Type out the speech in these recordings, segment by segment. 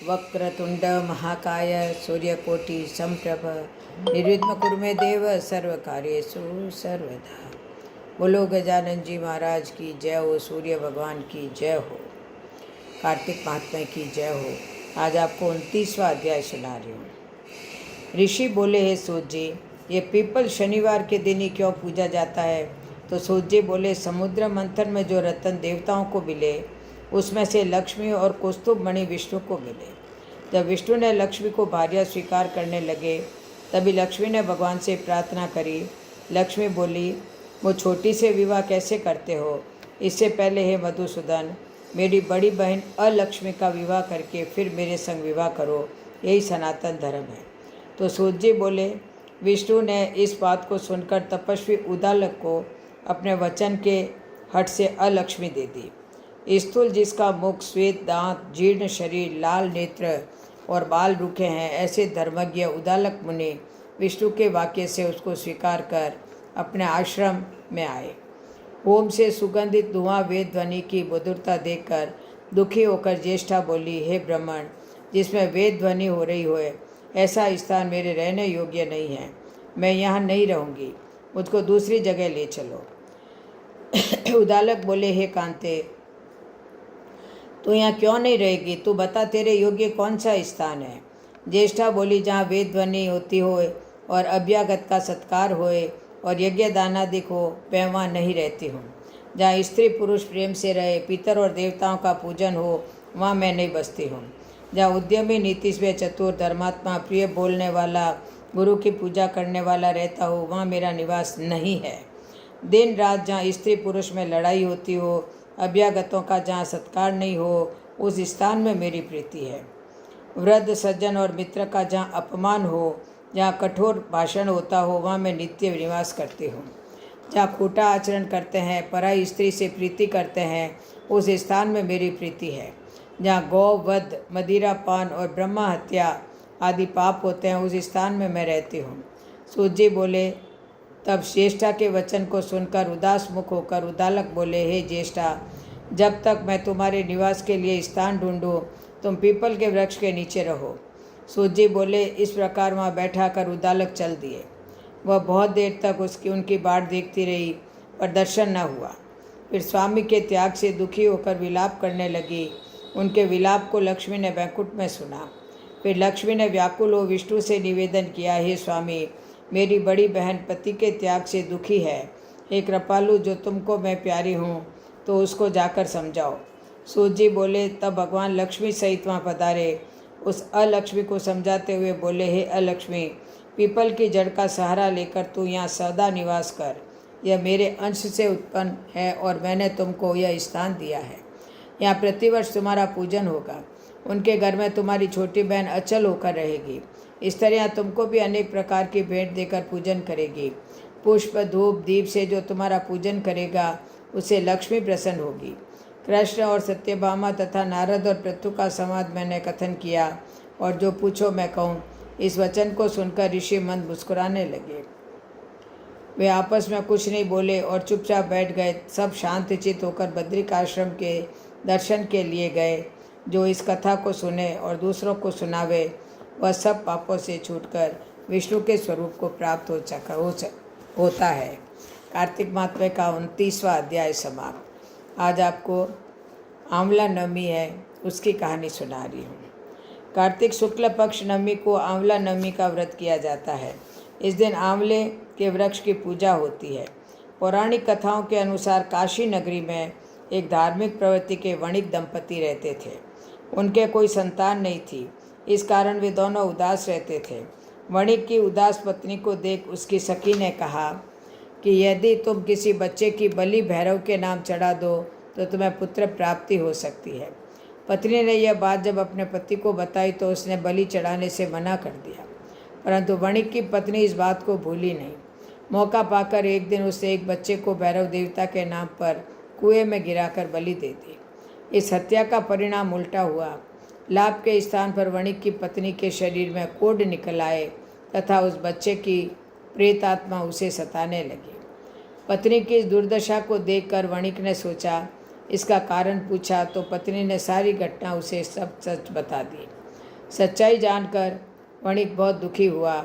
वक्रतुंड महाकाय सूर्यकोटि समप्रभ निर्विघ्नं कुरु मे देव सर्वकार्येषु सर्वदा। बोलो गजानन जी महाराज की जय हो, सूर्य भगवान की जय हो, कार्तिक महात्मा की जय हो। आज आपको 29वां अध्याय सुना रही हूँ। ऋषि बोले, हे सूत जी, ये पीपल शनिवार के दिन ही क्यों पूजा जाता है? तो सूत जी बोले, समुद्र मंथन में जो रत्न देवताओं को मिले उसमें से लक्ष्मी और कौस्तुभ मणि विष्णु को मिले। जब विष्णु ने लक्ष्मी को भार्या स्वीकार करने लगे तभी लक्ष्मी ने भगवान से प्रार्थना करी। लक्ष्मी बोली, वो छोटी से विवाह कैसे करते हो? इससे पहले हे मधुसूदन, मेरी बड़ी बहन अलक्ष्मी का विवाह करके फिर मेरे संग विवाह करो, यही सनातन धर्म है। तो सूत जी बोले, विष्णु ने इस बात को सुनकर तपस्वी उदालक को अपने वचन के हट से अलक्ष्मी दे दी। स्थूल, जिसका मुख, श्वेत दांत, जीर्ण शरीर, लाल नेत्र और बाल रूखे हैं, ऐसे धर्मज्ञ उदालक मुनि विष्णु के वाक्य से उसको स्वीकार कर अपने आश्रम में आए। ओम से सुगंधित धुआं वेद ध्वनि की मधुरता देखकर दुखी होकर ज्येष्ठा बोली, हे ब्राह्मण, जिसमें वेद ध्वनि हो रही हो, ऐसा स्थान मेरे रहने योग्य नहीं है। मैं यहाँ नहीं रहूँगी, मुझको दूसरी जगह ले चलो। उदालक बोले, हे कांते, तू यहाँ क्यों नहीं रहेगी? तू बता, तेरे योग्य कौन सा स्थान है? ज्येष्ठा बोली, जहाँ वेद ध्वनि होती हो और अभ्यागत का सत्कार होए और यज्ञ दानादिक हो, मैं वहाँ नहीं रहती हूँ। जहाँ स्त्री पुरुष प्रेम से रहे, पितर और देवताओं का पूजन हो, वहाँ मैं नहीं बसती हूँ। जहाँ उद्यमी, नीतिश्वय, चतुर, धर्मात्मा, प्रिय बोलने वाला, गुरु की पूजा करने वाला रहता हो, वहाँ मेरा निवास नहीं है। दिन रात जहाँ स्त्री पुरुष में लड़ाई होती हो, अभ्यागतों का जहाँ सत्कार नहीं हो, उस स्थान में मेरी प्रीति है। वृद्ध, सज्जन और मित्र का जहाँ अपमान हो, जहाँ कठोर भाषण होता हो, वहाँ मैं नित्य निवास करती हूँ। जहाँ खोटा आचरण करते हैं, पराई स्त्री से प्रीति करते हैं, उस स्थान में मेरी प्रीति है। जहाँ गौ वध, मदिरा पान और ब्रह्मा हत्या आदि पाप होते हैं, उस स्थान में मैं रहती हूँ। सूत जी बोले, तब ज्येष्ठा के वचन को सुनकर उदास मुख होकर उदालक बोले, हे ज्येष्ठा, जब तक मैं तुम्हारे निवास के लिए स्थान ढूंढूं, तुम पीपल के वृक्ष के नीचे रहो। सूत जी बोले, इस प्रकार वहाँ बैठा कर उदालक चल दिए। वह बहुत देर तक उनकी बाट देखती रही, पर दर्शन न हुआ। फिर स्वामी के त्याग से दुखी होकर विलाप करने लगी। उनके विलाप को लक्ष्मी ने बैकुंठ में सुना। फिर लक्ष्मी ने व्याकुल हो विष्णु से निवेदन किया, हे स्वामी, मेरी बड़ी बहन पति के त्याग से दुखी है। हे कृपालु, जो तुमको मैं प्यारी हूँ, तो उसको जाकर समझाओ। सूत जी बोले, तब भगवान लक्ष्मी सहित वहाँ पधारे। उस अलक्ष्मी को समझाते हुए बोले, हे अलक्ष्मी, पीपल की जड़ का सहारा लेकर तू यहाँ सदा निवास कर। यह मेरे अंश से उत्पन्न है और मैंने तुमको यह स्थान दिया है। यहाँ प्रतिवर्ष तुम्हारा पूजन होगा। उनके घर में तुम्हारी छोटी बहन अचल होकर रहेगी। इस तरह तुमको भी अनेक प्रकार की भेंट देकर पूजन करेगी। पुष्प, धूप, दीप से जो तुम्हारा पूजन करेगा, उसे लक्ष्मी प्रसन्न होगी। कृष्ण और सत्यभामा तथा नारद और पृथु का संवाद मैंने कथन किया, और जो पूछो मैं कहूँ। इस वचन को सुनकर ऋषि मंद मुस्कुराने लगे। वे आपस में कुछ नहीं बोले और चुपचाप बैठ गए। सब शांतचित्त होकर बद्रिक आश्रम के दर्शन के लिए गए। जो इस कथा को सुने और दूसरों को सुनावे, वह सब पापों से छूटकर विष्णु के स्वरूप को प्राप्त होता है। कार्तिक महात्म्य का 29वां अध्याय समाप्त। आज आपको आंवला नवमी है, उसकी कहानी सुना रही हूँ। कार्तिक शुक्ल पक्ष नवमी को आंवला नवमी का व्रत किया जाता है। इस दिन आंवले के वृक्ष की पूजा होती है। पौराणिक कथाओं के अनुसार काशी नगरी में एक धार्मिक प्रवृत्ति के वणिक दंपति रहते थे। उनके कोई संतान नहीं थी, इस कारण वे दोनों उदास रहते थे। वणिक की उदास पत्नी को देख उसकी सखी ने कहा कि यदि तुम किसी बच्चे की बलि भैरव के नाम चढ़ा दो तो तुम्हें पुत्र प्राप्ति हो सकती है। पत्नी ने यह बात जब अपने पति को बताई तो उसने बलि चढ़ाने से मना कर दिया, परंतु वणिक की पत्नी इस बात को भूली नहीं। मौका पाकर एक दिन उसे एक बच्चे को भैरव देवता के नाम पर कुएं में गिराकर बलि दे दी। इस हत्या का परिणाम उल्टा हुआ। लाभ के स्थान पर वणिक की पत्नी के शरीर में कोढ़ निकल आए तथा उस बच्चे की प्रेत आत्मा उसे सताने लगी। पत्नी की इस दुर्दशा को देखकर वणिक ने सोचा, इसका कारण पूछा तो पत्नी ने सारी घटना उसे सब सच बता दी। सच्चाई जानकर वणिक बहुत दुखी हुआ।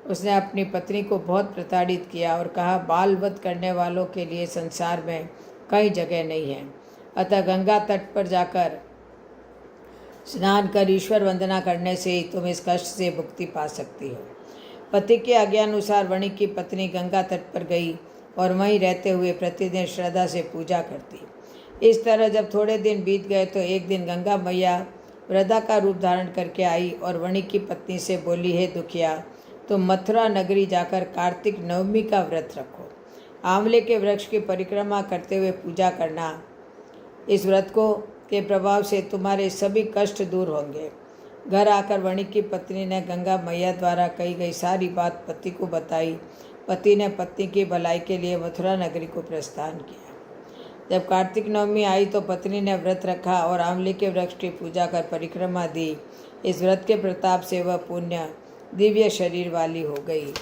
उसने अपनी पत्नी को बहुत प्रताड़ित किया और कहा, बाल वध करने वालों के लिए संसार में कहीं जगह नहीं है। अतः गंगा तट पर जाकर स्नान कर ईश्वर वंदना करने से ही तुम इस कष्ट से मुक्ति पा सकती हो। पति के आज्ञानुसार वणिक की पत्नी गंगा तट पर गई और वहीं रहते हुए प्रतिदिन श्रद्धा से पूजा करती। इस तरह जब थोड़े दिन बीत गए तो एक दिन गंगा मैया वृद्धा का रूप धारण करके आई और वणिक की पत्नी से बोली, हे दुखिया, तुम मथुरा नगरी जाकर कार्तिक नवमी का व्रत रखो। आंवले के वृक्ष की परिक्रमा करते हुए पूजा करना। इस व्रत के प्रभाव से तुम्हारे सभी कष्ट दूर होंगे। घर आकर वणिक की पत्नी ने गंगा मैया द्वारा कही गई सारी बात पति को बताई। पति ने पत्नी की भलाई के लिए मथुरा नगरी को प्रस्थान किया। जब कार्तिक नवमी आई तो पत्नी ने व्रत रखा और आंवले के वृक्ष की पूजा कर परिक्रमा दी। इस व्रत के प्रताप से वह पुण्य दिव्य शरीर वाली हो गई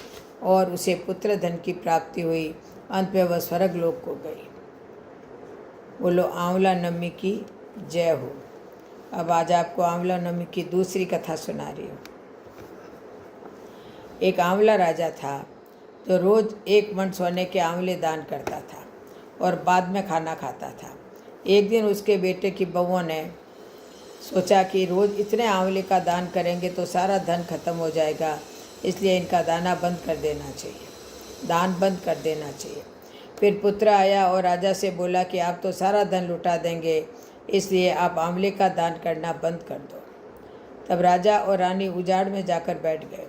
और उसे पुत्र धन की प्राप्ति हुई। अंत में वह स्वर्ग लोक को गई। बोलो आंवला नवमी की जय हो। अब आज आपको आंवला नवमी की दूसरी कथा सुना रही हूँ। एक आंवला राजा था जो रोज 1 मन सोने के आंवले दान करता था और बाद में खाना खाता था। एक दिन उसके बेटे की बहुओं ने सोचा कि रोज इतने आंवले का दान करेंगे तो सारा धन खत्म हो जाएगा, इसलिए इनका दान बंद कर देना चाहिए। फिर पुत्र आया और राजा से बोला कि आप तो सारा धन लुटा देंगे, इसलिए आप आंवले का दान करना बंद कर दो। तब राजा और रानी उजाड़ में जाकर बैठ गए।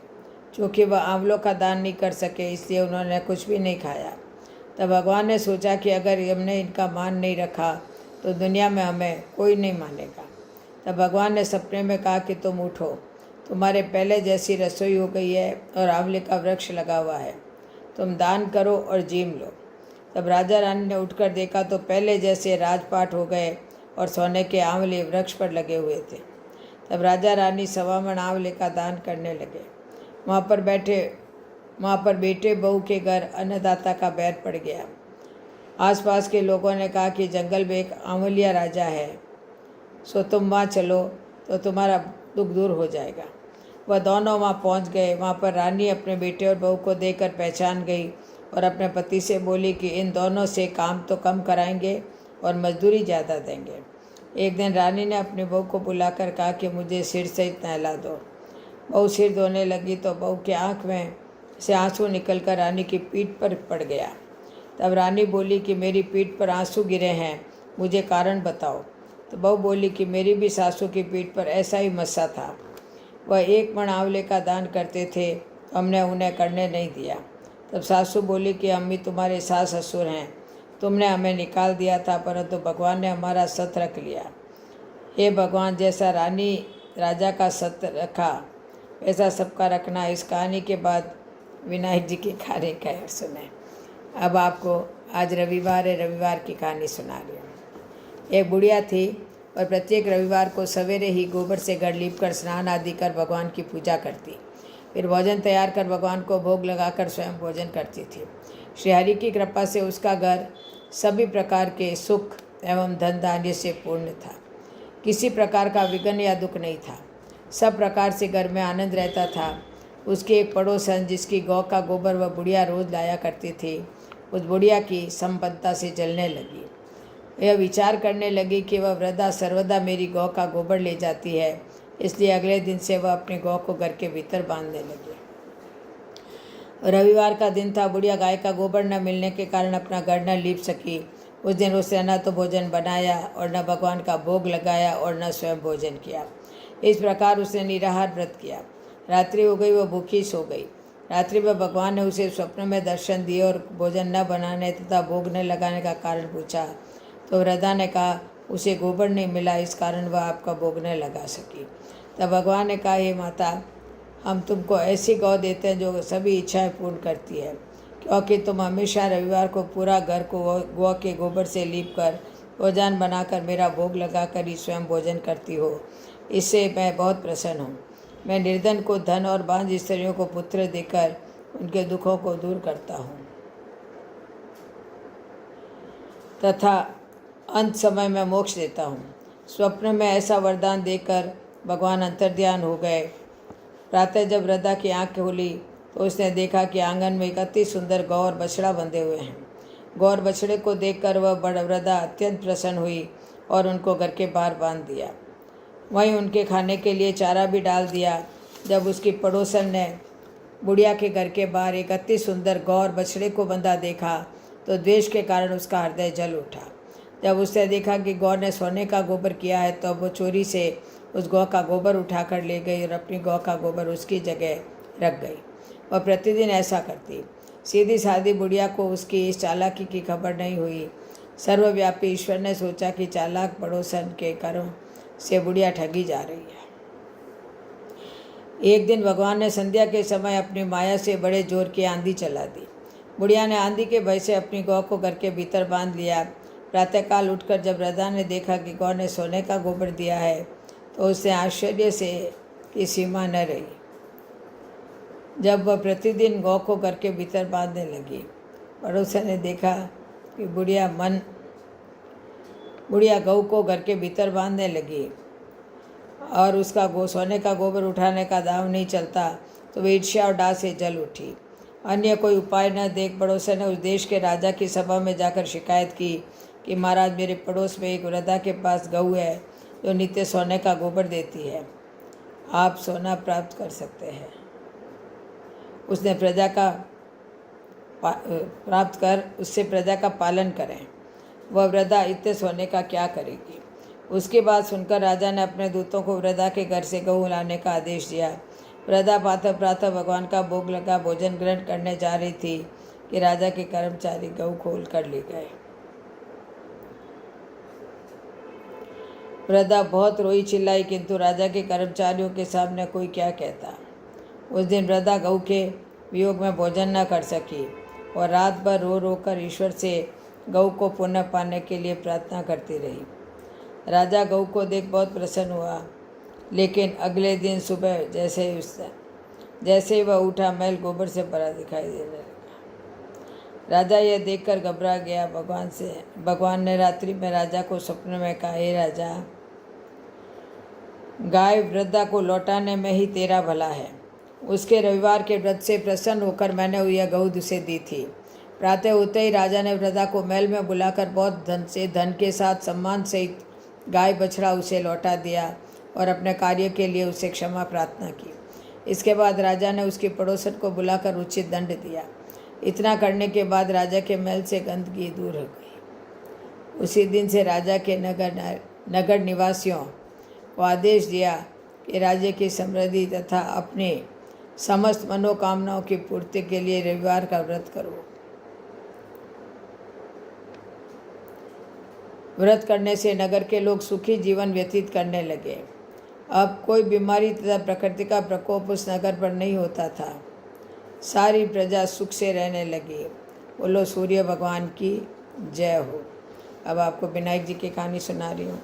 चूँकि वह आंवलों का दान नहीं कर सके, इसलिए उन्होंने कुछ भी नहीं खाया। तब भगवान ने सोचा कि अगर हमने इनका मान नहीं रखा तो दुनिया में हमें कोई नहीं मानेगा। तब भगवान ने सपने में कहा कि तुम उठो, तुम्हारे पहले जैसी रसोई हो गई है और आंवले का वृक्ष लगा हुआ है, तुम दान करो और जीम लो। तब राजा रानी ने उठकर देखा तो पहले जैसे राजपाट हो गए और सोने के आंवले वृक्ष पर लगे हुए थे। तब राजा रानी 1.25 मन आंवले का दान करने लगे। वहाँ पर बेटे बहू के घर अन्नदाता का बैर पड़ गया। आसपास के लोगों ने कहा कि जंगल में एक आंवलिया राजा है, सो तुम वहाँ चलो तो तुम्हारा दुख दूर हो जाएगा। वह दोनों वहाँ पहुँच गए। वहाँ पर रानी अपने बेटे और बहू को देखकर पहचान गई और अपने पति से बोली कि इन दोनों से काम तो कम कराएंगे और मजदूरी ज़्यादा देंगे। एक दिन रानी ने अपनी बहू को बुलाकर कहा कि मुझे सिर सहित नहला दो। बहू सिर धोने लगी तो बहू की आँख में से आंसू निकलकर रानी की पीठ पर पड़ गया। तब रानी बोली कि मेरी पीठ पर आंसू गिरे हैं, मुझे कारण बताओ। तो बहू बोली कि मेरी भी सासू की पीठ पर ऐसा ही मस्सा था। वह 1 मन आंवले का दान करते थे, हमने उन्हें करने नहीं दिया। तब सासू बोली कि अम्मी तुम्हारे सास ससुर हैं, तुमने हमें निकाल दिया था परंतु भगवान ने हमारा सत रख लिया। हे भगवान, जैसा रानी राजा का सत रखा वैसा सबका रखना। इस कहानी के बाद विनायक जी की कहानी कह सुने। अब आपको आज रविवार है, रविवार की कहानी सुना रही हूँ। एक बुढ़िया थी और प्रत्येक रविवार को सवेरे ही गोबर से घर लीपकर स्नान आदि कर भगवान की पूजा करती। फिर भोजन तैयार कर भगवान को भोग लगाकर स्वयं भोजन करती थी। श्री हरि की कृपा से उसका घर सभी प्रकार के सुख एवं धन धान्य से पूर्ण था। किसी प्रकार का विघ्न या दुख नहीं था। सब प्रकार से घर में आनंद रहता था। उसकी एक पड़ोसन जिसकी गौ का गोबर वह बुढ़िया रोज लाया करती थी, उस बुढ़िया की संपन्नता से जलने लगी। यह विचार करने लगी कि वह वृद्धा सर्वदा मेरी गौ का गोबर ले जाती है, इसलिए अगले दिन से वह अपनी गौ को घर के भीतर बांधने लगी। रविवार का दिन था। बुढ़िया गाय का गोबर न मिलने के कारण अपना घर न लीप सकी। उस दिन उसने न तो भोजन बनाया और न भगवान का भोग लगाया और न स्वयं भोजन किया। इस प्रकार उसने निराहार व्रत किया। रात्रि हो गई, वह भूखी सो गई। रात्रि में भगवान ने उसे स्वप्न में दर्शन दिए और भोजन न बनाने तथा भोग न लगाने का कारण पूछा। तो वृद्धा ने कहा, उसे गोबर नहीं मिला, इस कारण वह आपका भोग न लगा सकी। तब भगवान ने कहा, हे माता, हम तुमको ऐसी गौ देते हैं जो सभी इच्छाएं पूर्ण करती है, क्योंकि तुम हमेशा रविवार को पूरा घर को गौ के गोबर से लीप कर भोजन बनाकर मेरा भोग लगाकर ही स्वयं भोजन करती हो। इससे मैं बहुत प्रसन्न हूँ। मैं निर्धन को धन और बांझ स्त्रियों को पुत्र देकर उनके दुखों को दूर करता हूँ तथा अंत समय में मोक्ष देता हूँ। स्वप्न में ऐसा वरदान देकर भगवान अंतर्ध्यान हो गए। प्रातः जब वृद्धा की आँख खुली तो उसने देखा कि आंगन में एक अति सुंदर गौ और बछड़ा बंधे हुए हैं। गौ और बछड़े को देखकर वह वृद्धा अत्यंत प्रसन्न हुई और उनको घर के बाहर बांध दिया। वहीं उनके खाने के लिए चारा भी डाल दिया। जब उसकी पड़ोसन ने बुढ़िया के घर के बाहर एक अति सुंदर गौ और बछड़े को बंधा देखा तो द्वेष के कारण उसका हृदय जल उठा। जब उसने देखा कि गौ ने सोने का गोबर किया है तो वो चोरी से उस गौ का गोबर उठाकर ले गई और अपनी गौ का गोबर उसकी जगह रख गई। वह प्रतिदिन ऐसा करती। सीधी सादी बुढ़िया को उसकी इस चालाकी की खबर नहीं हुई। सर्वव्यापी ईश्वर ने सोचा कि चालाक पड़ोसन के कर्म से बुढ़िया ठगी जा रही है। एक दिन भगवान ने संध्या के समय अपनी माया से बड़े जोर की आंधी चला दी। बुढ़िया ने आंधी के भय से अपनी गौ को घर के भीतर बांध लिया। प्रातःकाल उठकर जब वृद्धा ने देखा कि गौ ने सोने का गोबर दिया है तो उससे आश्चर्य से की सीमा न रही। जब वह प्रतिदिन गौ को घर के भीतर बांधने लगी, पड़ोसन ने देखा कि बुढ़िया गऊ को घर के भीतर बांधने लगी और उसका सोने का गोबर उठाने का दाव नहीं चलता तो वह ईर्ष्या और डाह से जल उठी। अन्य कोई उपाय न देख पड़ोसन ने उस देश के राजा की सभा में जाकर शिकायत की कि महाराज, मेरे पड़ोस में एक वृद्धा के पास गऊ है जो नित्य सोने का गोबर देती है। आप सोना प्राप्त कर सकते हैं। उससे प्रजा का पालन करें। वह वृद्धा इतने सोने का क्या करेगी। उसकी बात सुनकर राजा ने अपने दूतों को वृद्धा के घर से गऊ लाने का आदेश दिया। वृद्धा प्रातः भगवान का भोग लगा भोजन ग्रहण करने जा रही थी कि राजा के कर्मचारी गऊ खोल कर ले गए। वृद्धा बहुत रोई चिल्लाई, किंतु राजा के कर्मचारियों के सामने कोई क्या कहता। उस दिन वृद्धा गऊ के वियोग में भोजन न कर सकी और रात भर रो रो कर ईश्वर से गऊ को पुनः पाने के लिए प्रार्थना करती रही। राजा गऊ को देख बहुत प्रसन्न हुआ, लेकिन अगले दिन सुबह जैसे ही वह उठा, मैल गोबर से भरा दिखाई देने लगा। राजा यह देखकर घबरा गया। भगवान ने रात्रि में राजा को स्वप्न में कहा, हे राजा, गाय वृद्धा को लौटाने में ही तेरा भला है। उसके रविवार के व्रत से प्रसन्न होकर मैंने यह गऊ उसे दी थी। प्रातः होते ही राजा ने वृद्धा को महल में बुलाकर बहुत धन के साथ सम्मान सहित गाय बछड़ा उसे लौटा दिया और अपने कार्य के लिए उसे क्षमा प्रार्थना की। इसके बाद राजा ने उसकी पड़ोसन को बुलाकर उचित दंड दिया। इतना करने के बाद राजा के महल से गंदगी दूर हो गई। उसी दिन से राजा के नगर निवासियों को आदेश दिया कि राज्य की समृद्धि तथा अपने समस्त मनोकामनाओं की पूर्ति के लिए रविवार का व्रत करो। व्रत करने से नगर के लोग सुखी जीवन व्यतीत करने लगे। अब कोई बीमारी तथा प्रकृति का प्रकोप उस नगर पर नहीं होता था। सारी प्रजा सुख से रहने लगी। बोलो सूर्य भगवान की जय हो। अब आपको विनायक जी की कहानी सुना रही हूँ।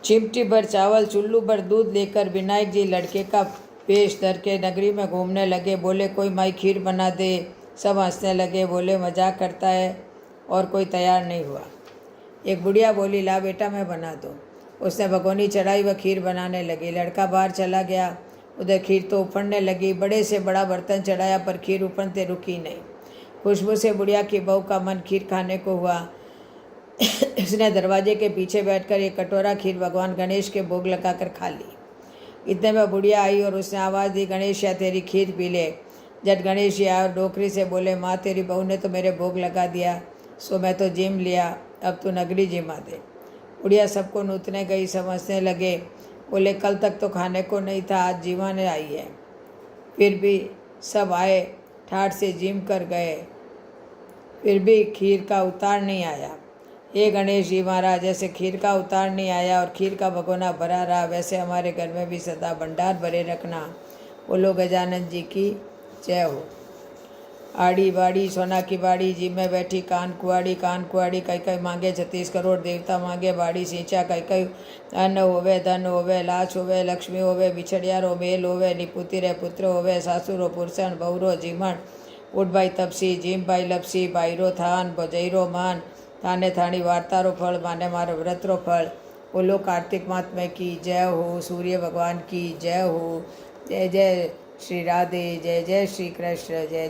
चिमटी भर चावल, चुल्लू भर दूध लेकर विनायक जी लड़के का पेश धर के नगरी में घूमने लगे। बोले, कोई माई खीर बना दे। सब हंसने लगे। बोले, मजाक करता है, और कोई तैयार नहीं हुआ। एक बुढ़िया बोली, ला बेटा, मैं बना दूँ। उसने भगोनी चढ़ाई व खीर बनाने लगी। लड़का बाहर चला गया। उधर खीर तो उफड़ने लगी। बड़े से बड़ा बर्तन चढ़ाया पर खीर उफड़ते रुकी नहीं। खुशबू से बुढ़िया की बहू का मन खीर खाने को हुआ। उसने दरवाजे के पीछे बैठकर एक कटोरा खीर भगवान गणेश के भोग लगाकर खा ली। इतने में बुढ़िया आई और उसने आवाज़ दी, गणेश या तेरी खीर पी ले। जब गणेश जी आए और डोकरी से बोले, माँ तेरी बहू ने तो मेरे भोग लगा दिया, सो मैं तो जिम लिया, अब तू नगरी जिमा दे। बुढ़िया सबको नूतने गई। समझने लगे। बोले, कल तक तो खाने को नहीं था, आज जीवाने आई है। फिर भी सब आए, ठाठ से जिम कर गए, फिर भी खीर का उतार नहीं आया। हे गणेश जी महाराज, जैसे खीर का उतार नहीं आया और खीर का भगोना भरा रहा, वैसे हमारे घर में भी सदा भंडार भरे रखना। बोलो गजानन जी की जय हो। आड़ी बाड़ी सोना की बाड़ी, जी में बैठी कान कुआड़ी कई कई मांगे 36 करोड़ देवता मांगे बाड़ी सींचा कई कई। अन्न होवे धन होवे लाश होवे लक्ष्मी होवे बिछड़ियारो मेल होवे निपुति रे पुत्र होवे सासुरो पुरसन बहुरो जीमण। उठ भाई तपसी जीम भाई लपसी बाईरो थान बजईरो मान थाने थाणी वार्तारो फल माने मारो व्रतरो फल। बोलो कार्तिक महात्मा की जय हो, सूर्य भगवान की जय हो। जय जय श्री राधे, जय जय श्री कृष्ण, जय जय